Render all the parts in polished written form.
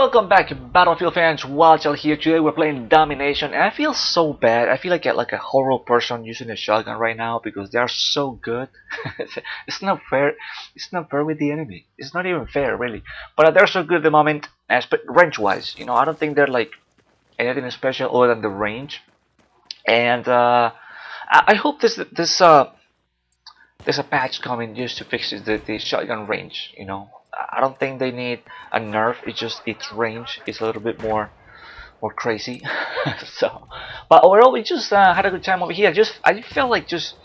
Welcome back, Battlefield fans. Wild here. Today we're playing Domination, and I feel so bad. I feel like a horrible person using a shotgun right now because they are so good. It's not fair. It's not fair with the enemy. It's not even fair, really. But they're so good at the moment, range-wise. You know, I don't think they're like anything special other than the range. And I hope there's a patch coming just to fix the shotgun range. You know. I don't think they need a nerf. It's just its range is a little bit more crazy. So, but overall, we just had a good time over here. I felt like just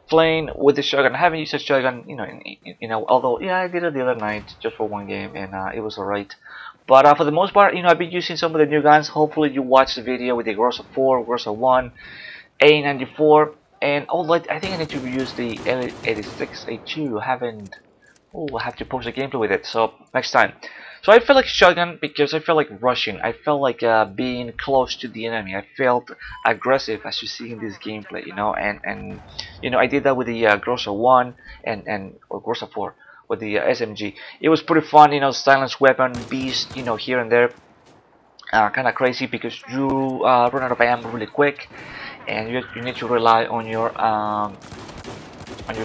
playing with the shotgun. I haven't used a shotgun, although yeah, I did it the other night just for one game, and it was alright. But for the most part, I've been using some of the new guns. Hopefully, you watched the video with the BF4, BF1, A94, and I think I need to use the L86A2. I haven't. Oh, I have to post a gameplay with it, so next time. So I felt like shotgun because I felt like rushing. I felt like being close to the enemy. I felt aggressive, as you see in this gameplay, and I did that with the BF1 or BF4 with the SMG. It was pretty fun, silence weapon, beast, here and there. Kind of crazy because you run out of ammo really quick, and you need to rely on your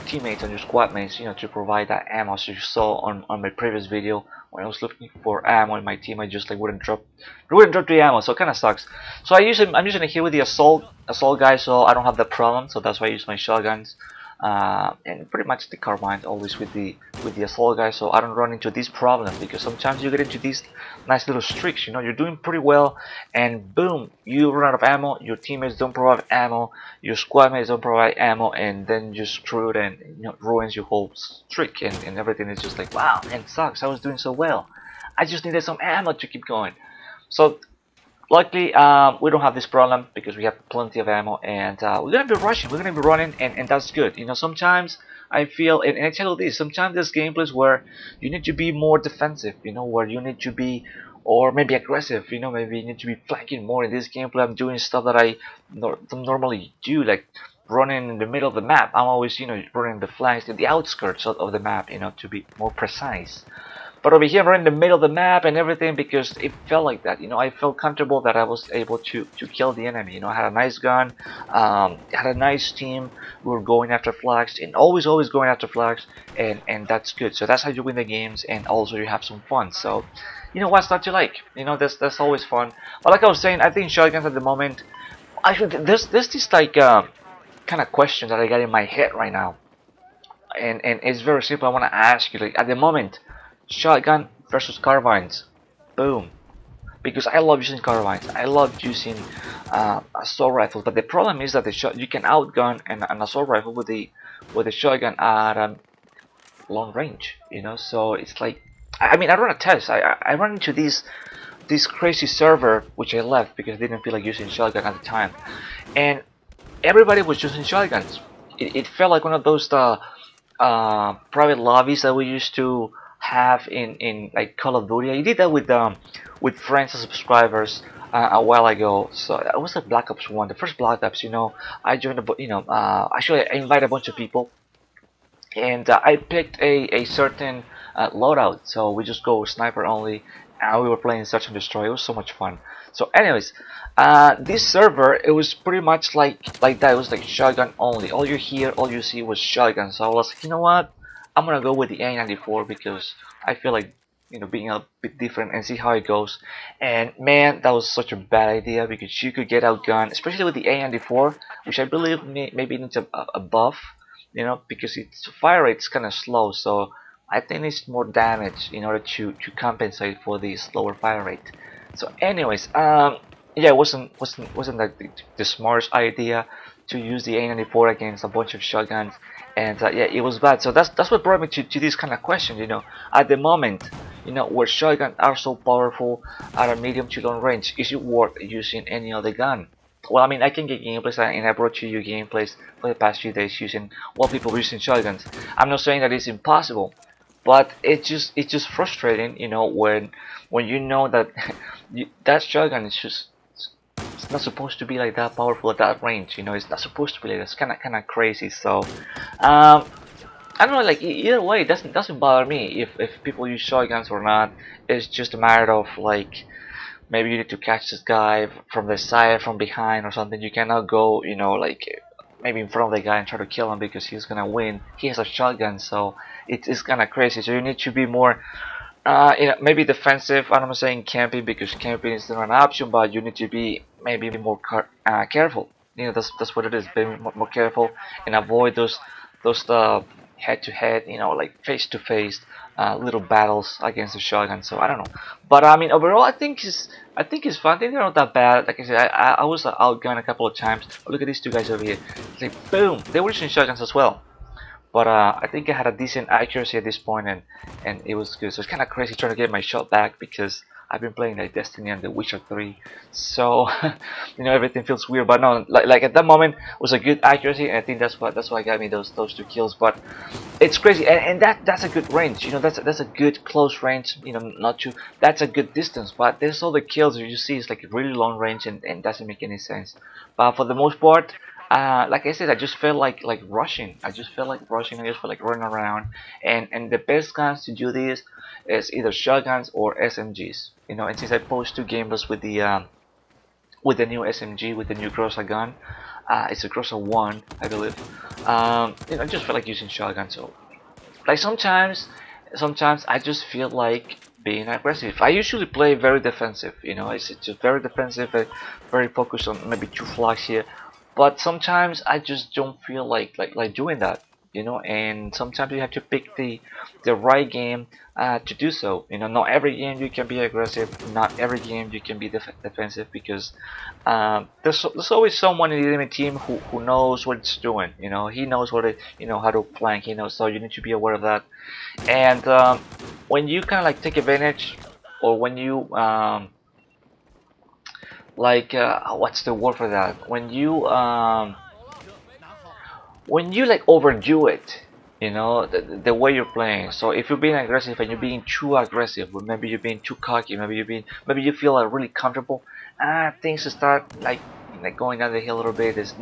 teammates, on your squad mates, to provide that ammo. So you saw on my previous video when I was looking for ammo in my team, I just wouldn't drop the ammo, so it kind of sucks. So I'm using it here with the assault guy, so I don't have that problem. So that's why I use my shotguns and pretty much the carbine always with the assault guy, so I don't run into this problem because sometimes you get into these nice little streaks. You're doing pretty well, and boom, you run out of ammo. Your teammates don't provide ammo, your squad mates don't provide ammo, and then you're screwed, and it ruins your whole streak, and everything is just like, wow, and sucks. I was doing so well. I just needed some ammo to keep going. So luckily, we don't have this problem because we have plenty of ammo, and we're gonna be rushing, we're gonna be running, and that's good. Sometimes I feel, and I tell you this, sometimes there's gameplays where you need to be more defensive, where you need to be, or maybe aggressive, maybe you need to be flanking more. In this gameplay, I'm doing stuff that I don't normally do, like running in the middle of the map. I'm always, running the flanks in the outskirts of the map, to be more precise. But over here, I'm in the middle of the map and everything because it felt like that. I felt comfortable that I was able to kill the enemy. I had a nice gun, had a nice team. We were going after flags, and always going after flags, and that's good. So that's how you win the games, and also you have some fun. So, what's not to like? That's always fun. But like I was saying, I think shotguns at the moment. Actually, there's this kind of question that I got in my head right now, and it's very simple. I want to ask you, like, at the moment, shotgun versus carbines, boom, because I love using carbines. I love using assault rifles, but the problem is that you can outgun an assault rifle with the shotgun at long range. So it's like, I mean, I run a test. I run into this crazy server which I left because I didn't feel like using shotgun at the time, and everybody was using shotguns. It felt like one of those private lobbies that we used to have in like Call of Duty. I did that with friends and subscribers a while ago. So it was like Black Ops 1, the first Black Ops. I joined actually I invited a bunch of people, and I picked a certain loadout. So we just go sniper only, and we were playing Search and Destroy. It was so much fun. So anyways, this server, it was pretty much like that. It was like shotgun only. All you hear, all you see was shotgun. So I was like, you know what, I'm gonna go with the A94 because I feel like being a bit different and see how it goes. And man, that was such a bad idea because you could get outgunned, especially with the A94, which I believe maybe needs a buff, because its fire rate's kind of slow. So I think it needs more damage in order to compensate for the slower fire rate. So anyways, yeah, it wasn't like the smartest idea to use the A94 against a bunch of shotguns, and yeah, it was bad. So that's what brought me to this kind of question. At the moment, where shotguns are so powerful at a medium to long range, is it worth using any other gun? Well, I mean, I can get gameplays, and I brought you gameplays for the past few days using people using shotguns. I'm not saying that it's impossible, but it's just frustrating, when you know that that shotgun is just, it's not supposed to be like that powerful at that range. It's not supposed to be like that. It's kind of crazy. So I don't know, like either way, it doesn't bother me if people use shotguns or not. It's just a matter of like maybe you need to catch this guy from the side, from behind, or something. You cannot go, you know, like maybe in front of the guy and try to kill him because he's gonna win. He has a shotgun, so it's kind of crazy. So you need to be more, you know, maybe defensive. I'm not saying camping because camping is not an option, but you need to be maybe more careful. You know, that's what it is. Be more careful and avoid those head-to-head, you know, like face-to-face little battles against the shotgun. So I don't know, but I mean overall, I think it's fun. I think they're not that bad. Like I said, I was outgunned a couple of times. Oh, look at these two guys over here. It's like boom, they were using shotguns as well. But I think I had a decent accuracy at this point, and it was good. So it's kind of crazy trying to get my shot back because I've been playing like Destiny and The Witcher 3, so you know everything feels weird. But no, like at that moment was a good accuracy, and I think that's why got me those two kills. But it's crazy, and that's a good range. You know, that's a good close range. You know, not too. That's a good distance. But there's all the kills you see is like a really long range, and doesn't make any sense. But for the most part, like I said, I just felt like rushing. I just felt like rushing. I just felt like running around. And the best guns to do this is either shotguns or SMGs. You know, and since I posted 2 gameplays with the new SMG, with the new Groza gun, it's a Groza 1, I believe. You know, I just feel like using shotgun. So, like sometimes I just feel like being aggressive. I usually play very defensive. You know, it's just very defensive, very focused on maybe 2 flags here. But sometimes I just don't feel like doing that, you know, and sometimes you have to pick the right game to do so. You know, not every game you can be aggressive, not every game you can be defensive, because there's always someone in the enemy team who knows what it's doing. You know, he knows what you know, how to flank. He knows, so you need to be aware of that. And when you kind of like take advantage, or when you what's the word for that, when you like overdo it, you know, the way you're playing. So if you're being aggressive and you're being too aggressive, or maybe you're being too cocky, maybe you feel like really comfortable, things start like going down the hill a little bit. Is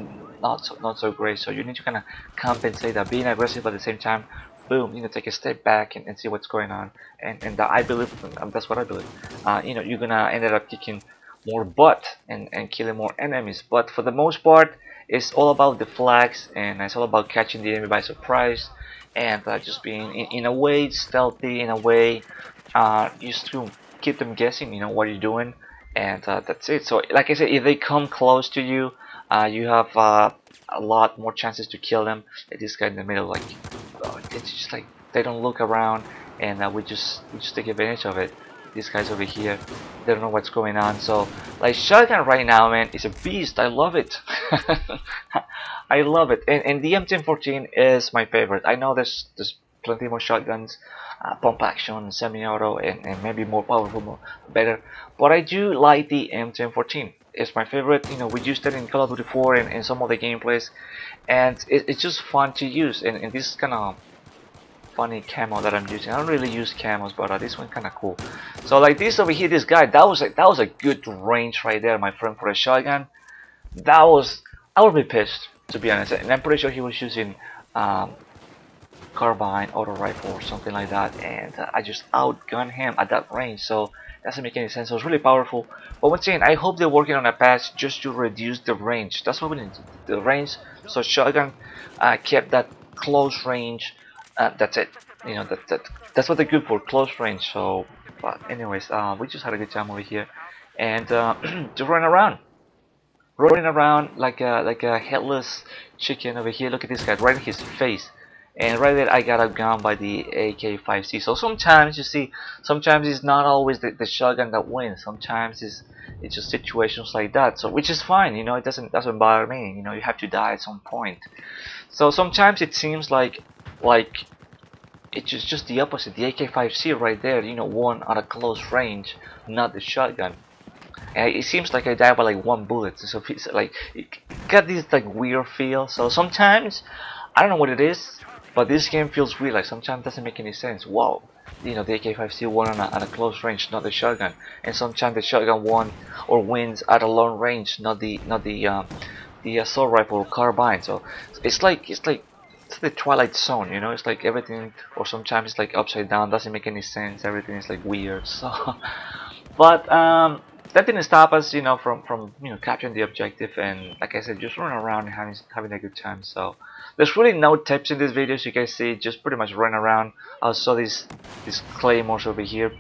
not so great. So you need to kind of compensate that, being aggressive at the same time. Boom, you know, take a step back and see what's going on, and I believe, that's what I believe. You know, you're gonna end up kicking more butt and killing more enemies. But for the most part, it's all about the flags, and it's all about catching the enemy by surprise, and just being in a way stealthy, in a way just to keep them guessing, you know, what you're doing, and that's it. So like I said, if they come close to you, you have a lot more chances to kill them. Like this guy in the middle, like it's just like they don't look around, and we just take advantage of it. These guys over here, they don't know what's going on. So like shotgun right now, man, is a beast. I love it. I love it. And the M1014 is my favorite. I know there's plenty more shotguns, pump action, semi-auto, and maybe more powerful, better, but I do like the M1014. It's my favorite. You know, we used it in Call of Duty 4 and some of the gameplays, and it's just fun to use. And this kind of funny camo that I'm using. I don't really use camos, but this one kind of cool. So like this over here, this guy, that was a good range right there, my friend, for a shotgun. I would be pissed, to be honest. And I'm pretty sure he was using carbine, auto rifle, or something like that, and I just outgunned him at that range. So it doesn't make any sense. So it's really powerful. But once again, I hope they're working on a patch just to reduce the range. That's what we need, the range. So shotgun kept that close range. That's it. You know, that's what they're good for, close range. So, but anyways, we just had a good time over here, and just running around like a headless chicken over here. Look at this guy right in his face, and right there I got outgunned by the AK-5C. So sometimes you see, sometimes it's not always the shotgun that wins. Sometimes it's just situations like that. So which is fine. You know, it doesn't bother me. You know, you have to die at some point. So sometimes it seems like it's just the opposite. The AK-5C right there, you know, won at a close range, not the shotgun. And it seems like I died by like 1 bullet. So it's like it got this like weird feel. So sometimes I don't know what it is, but this game feels weird. Like sometimes it doesn't make any sense. Wow, you know, the AK-5C won at a close range, not the shotgun. And sometimes the shotgun won or wins at a long range, not the assault rifle or carbine. So it's like the Twilight Zone, you know. It's like everything, or sometimes it's like upside down, doesn't make any sense. Everything is like weird. So, but that didn't stop us, you know, from capturing the objective, and like I said, just running around and having a good time. So there's really no tips in this video, so you guys see, just pretty much run around. I also these claymores over here,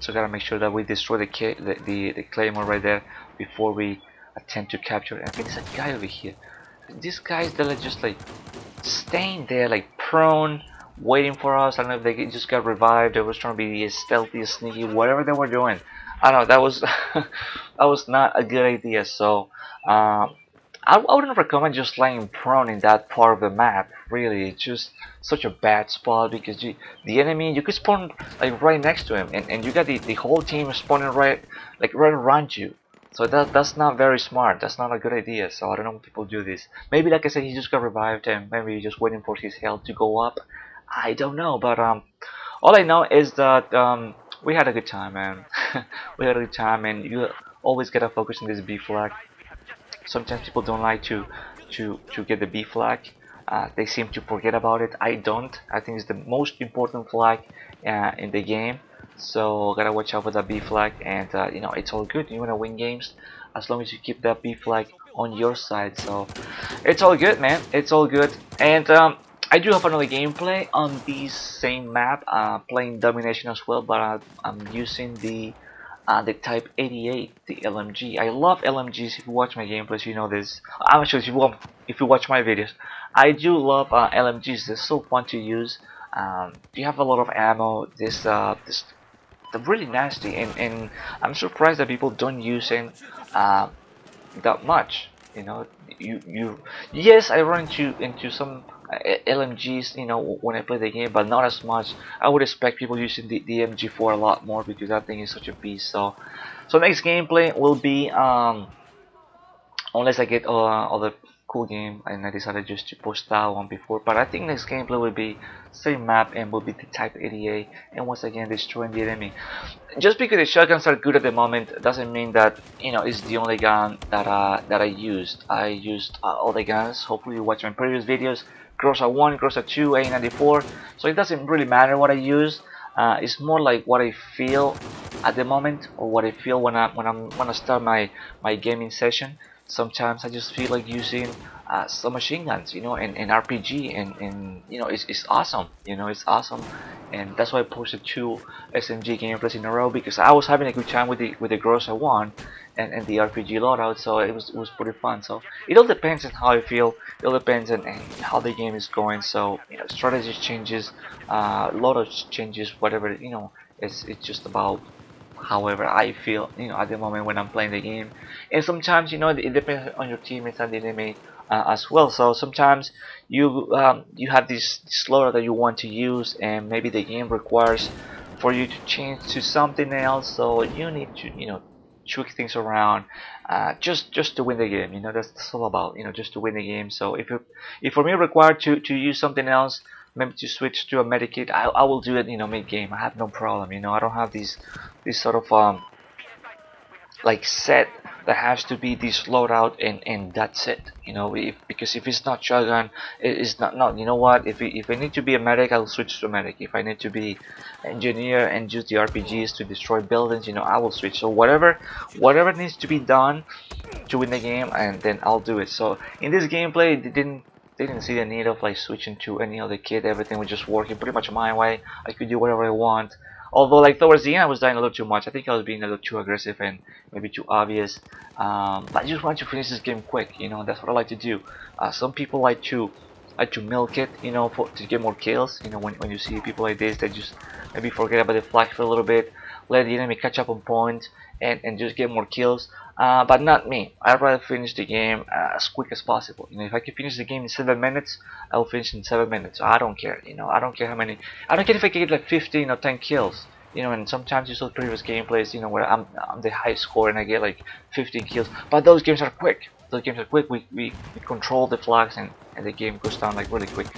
so gotta make sure that we destroy the claymore right there before we attempt to capture it. I think there's a guy over here. These guys, they're like just like staying there, like prone, waiting for us. I don't know if they just got revived. They was trying to be stealthy, sneaky, whatever they were doing. I don't know. That was that was not a good idea. So I wouldn't recommend just laying prone in that part of the map. Really, it's just such a bad spot, because the enemy, you could spawn like right next to him, and you got the whole team spawning right around you. So that's not very smart. That's not a good idea. So I don't know when people do this. Maybe, like I said, he just got revived and maybe he's just waiting for his health to go up. I don't know, but all I know is that we had a good time, man. We had a good time, and you always gotta focus on this B flag. Sometimes people don't like to get the B flag. They seem to forget about it. I don't. I think it's the most important flag in the game. So gotta watch out for that B flag, and you know, it's all good. You wanna win games as long as you keep that B flag on your side. So it's all good, man. It's all good. And I do have another gameplay on this same map, playing Domination as well, but I'm using the Type 88, the LMG. I love LMGs. If you watch my gameplays, you know this. I'm actually, if you watch my videos, I do love LMGs. They're so fun to use. You have a lot of ammo. They're really nasty, and I'm surprised that people don't use it that much. You know, yes, I run into some LMGs, you know, when I play the game, but not as much. I would expect people using the MG4 a lot more, because that thing is such a beast. So next gameplay will be unless I get other cool game, and I decided just to post that one before. But I think next gameplay will be same map, and will be the Type 88, and once again destroying the enemy. Just because the shotguns are good at the moment doesn't mean that, you know, it's the only gun that I used. I used all the guns. Hopefully you watch my previous videos. Groza 1, Groza 2, A94. So it doesn't really matter what I use. It's more like what I feel at the moment, or what I feel when I start my gaming session. Sometimes I just feel like using some machine guns, you know, and RPG, and you know, it's awesome. You know, it's awesome, and that's why I posted 2 SMG gameplays in a row, because I was having a good time with the Groza 1 and the RPG loadout. So it was pretty fun. So it all depends on how I feel. It all depends on how the game is going. So, you know, strategy changes, loadout changes, whatever, you know. It's just about however I feel, you know, at the moment when I'm playing the game. And sometimes, you know, it depends on your teammates and the enemy as well. So sometimes you have this loadout that you want to use, and maybe the game requires for you to change to something else. So you need to, you know, tweak things around just to win the game. You know, that's all about, you know, just to win the game. So if for me required to use something else, maybe to switch to a medikit, I will do it, you know, mid game. I have no problem. You know, I don't have this sort of like set that has to be this loadout, and that's it. You know, because if it's not shotgun, it is not. You know what? If I need to be a medic, I'll switch to a medic. If I need to be engineer and use the RPGs to destroy buildings, you know, I will switch. So whatever needs to be done to win the game, and then I'll do it. So in this gameplay, they didn't see the need of like switching to any other kit. Everything was just working pretty much my way. I could do whatever I want. Although, like, towards the end I was dying a little too much. I think I was being a little too aggressive and maybe too obvious. But I just want to finish this game quick. You know, that's what I like to do. Some people like to milk it, you know, to get more kills. You know, when you see people like this, they just maybe forget about the flag for a little bit, let the enemy catch up on points, and just get more kills. But not me. I'd rather finish the game as quick as possible. You know, if I can finish the game in 7 minutes, I'll finish in 7 minutes. I don't care. You know, I don't care how many. I don't care if I can get like 15 or 10 kills. You know, and sometimes you saw previous gameplays, you know, where I'm the high score and I get like 15 kills. But those games are quick. Those games are quick. We control the flags, and the game goes down like really quick.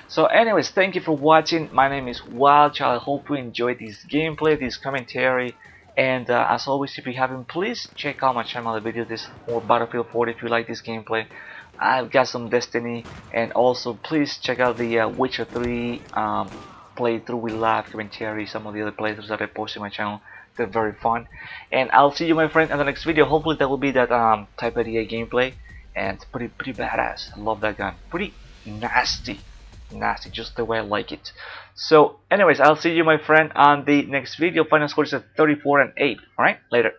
So anyways, thank you for watching. My name is Wildchild. I hope you enjoyed this gameplay, this commentary. And as always, if you haven't, please check out my channel. The video this more Battlefield 4 if you like this gameplay. I've got some Destiny, and also please check out the Witcher 3 playthrough with live commentary, some of the other playthroughs that I post in my channel. They're very fun. And I'll see you, my friend, in the next video. Hopefully that will be that Type 88 gameplay, and it's pretty badass. I love that gun. Pretty nasty, just the way I like it. So anyways, I'll see you, my friend, on the next video. Final score is at 34 and 8. Alright, later.